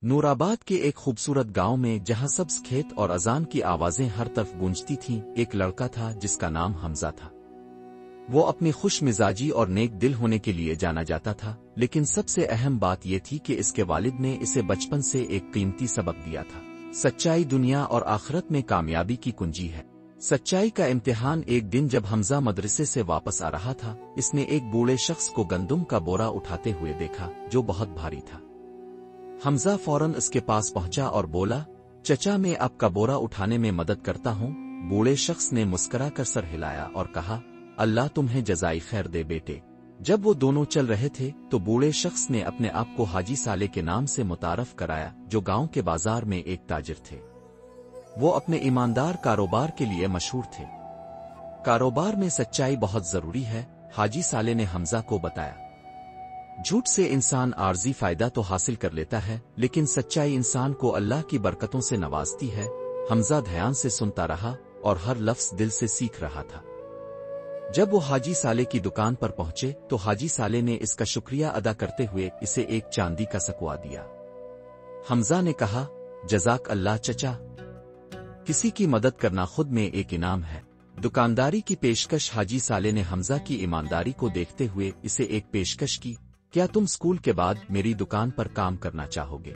نورآباد کے ایک خوبصورت گاؤں میں جہاں سبز کھیت اور اذان کی آوازیں ہر طرف گونجتی تھیں، ایک لڑکا تھا جس کا نام حمزہ تھا۔ وہ اپنی خوش مزاجی اور نیک دل ہونے کے لیے جانا جاتا تھا، لیکن سب سے اہم بات یہ تھی کہ اس کے والد نے اسے بچپن سے ایک قیمتی سبق دیا تھا۔ سچائی دنیا اور آخرت میں کامیابی کی کنجی ہے۔ سچائی کا امتحان ایک دن جب حمزہ مدرسے سے واپس آ رہا تھا، اس نے ایک بوڑھے شخص کو گندم کا بورا اٹھاتے ہوئے دیکھا جو بہت بھاری تھا۔ حمزہ فوراً اس کے پاس پہنچا اور بولا، چچا میں آپ کا بورا اٹھانے میں مدد کرتا ہوں۔ بوڑھے شخص نے مسکرا کر سر ہلایا اور کہا، اللہ تمہیں جزائے خیر دے بیٹے۔ جب وہ دونوں چل رہے تھے تو بوڑھے شخص نے اپنے آپ کو حاجی صالح کے نام سے متعارف کرایا، جو گاؤں کے بازار میں ایک تاجر تھے۔ وہ اپنے ایماندار کاروبار کے لیے مشہور تھے۔ کاروبار میں سچائی بہت ضروری ہے، حاجی صالح نے حمزہ کو بتایا۔ جھوٹ سے انسان عارضی فائدہ تو حاصل کر لیتا ہے، لیکن سچائی انسان کو اللہ کی برکتوں سے نوازتی ہے۔ حمزہ دھیان سے سنتا رہا اور ہر لفظ دل سے سیکھ رہا تھا۔ جب وہ حاجی صالح کی دکان پر پہنچے تو حاجی صالح نے اس کا شکریہ ادا کرتے ہوئے اسے ایک چاندی کا سکوا دیا۔ حمزہ نے کہا، جزاک اللہ چچا، کسی کی مدد کرنا خود میں ایک انعام ہے۔ دکانداری کی پیشکش۔ حاجی صالح نے حمزہ کی ایمانداری کو دیکھتے ہوئے اسے ایک پیشکش کی، کیا تم اسکول کے بعد میری دکان پر کام کرنا چاہو گے؟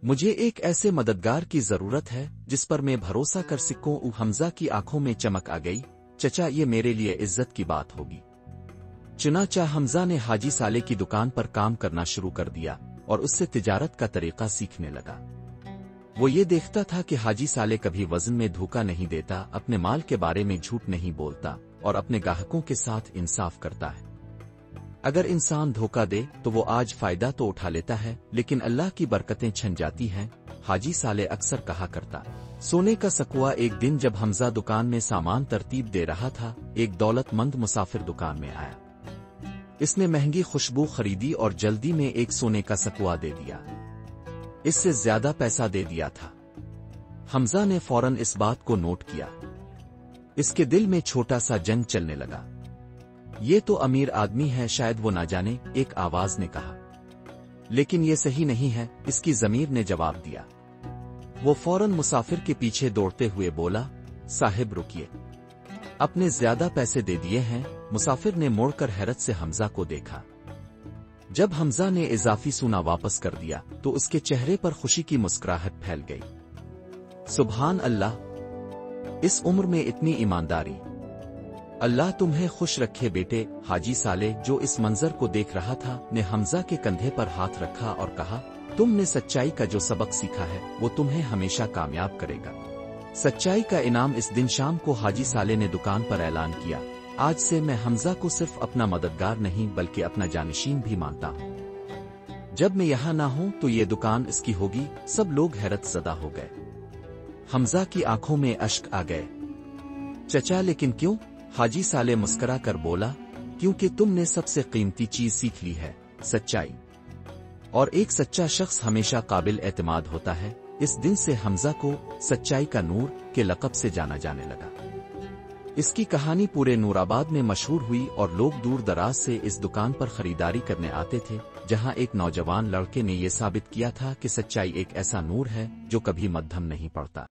مجھے ایک ایسے مددگار کی ضرورت ہے جس پر میں بھروسہ کر سکوں۔ حمزہ کی آنکھوں میں چمک آ گئی، چچا یہ میرے لیے عزت کی بات ہوگی۔ چنانچہ حمزہ نے حاجی صالح کی دکان پر کام کرنا شروع کر دیا اور اس سے تجارت کا طریقہ سیکھنے لگا۔ وہ یہ دیکھتا تھا کہ حاجی صالح کبھی وزن میں دھوکہ نہیں دیتا، اپنے مال کے بارے میں جھوٹ نہیں بولتا اور اپنے گاہکوں کے ساتھ انصاف کرتا ہے۔ اگر انسان دھوکہ دے تو وہ آج فائدہ تو اٹھا لیتا ہے، لیکن اللہ کی برکتیں چھن جاتی ہیں۔ حاجی صالح اکثر کہا کرتا۔ سونے کا سکوا۔ ایک دن جب حمزہ دکان میں سامان ترتیب دے رہا تھا، ایک دولت مند مسافر دکان میں آیا۔ اس نے مہنگی خوشبو خریدی اور جلدی میں ایک سونے کا سکوا دے دیا۔ اس سے زیادہ پیسہ دے دیا تھا۔ حمزہ نے فوراً اس بات کو نوٹ کیا۔ اس کے دل میں چھوٹا سا جنگ چلنے لگا۔ یہ تو امیر آدمی ہے، شاید وہ نہ جانے، ایک آواز نے کہا۔ لیکن یہ صحیح نہیں ہے، اس کی ضمیر نے جواب دیا۔ وہ فوراً مسافر کے پیچھے دوڑتے ہوئے بولا، صاحب رکیے، اپنے زیادہ پیسے دے دیے ہیں۔ مسافر نے مڑ کر حیرت سے حمزہ کو دیکھا۔ جب حمزہ نے اضافی سونا واپس کر دیا تو اس کے چہرے پر خوشی کی مسکراہٹ پھیل گئی۔ سبحان اللہ، اس عمر میں اتنی ایمانداری! اللہ تمہیں خوش رکھے بیٹے۔ حاجی صالح جو اس منظر کو دیکھ رہا تھا نے حمزہ کے کندھے پر ہاتھ رکھا اور کہا، تم نے سچائی کا جو سبق سیکھا ہے وہ تمہیں ہمیشہ کامیاب کرے گا۔ سچائی کا انعام۔ اس دن شام کو حاجی صالح نے دکان پر اعلان کیا، آج سے میں حمزہ کو صرف اپنا مددگار نہیں بلکہ اپنا جانشین بھی مانتا ہوں۔ جب میں یہاں نہ ہوں تو یہ دکان اس کی ہوگی۔ سب لوگ حیرت زدہ ہو گئے۔ حمزہ کی آنکھوں میں اشک آ گئے۔ چچا لیکن کیوں؟ حاجی صالح مسکرا کر بولا، کیونکہ تم نے سب سے قیمتی چیز سیکھ لی ہے، سچائی۔ اور ایک سچا شخص ہمیشہ قابل اعتماد ہوتا ہے۔ اس دن سے حمزہ کو سچائی کا نور کے لقب سے جانا جانے لگا۔ اس کی کہانی پورے نورآباد میں مشہور ہوئی اور لوگ دور دراز سے اس دکان پر خریداری کرنے آتے تھے، جہاں ایک نوجوان لڑکے نے یہ ثابت کیا تھا کہ سچائی ایک ایسا نور ہے جو کبھی مدھم نہیں پڑتا۔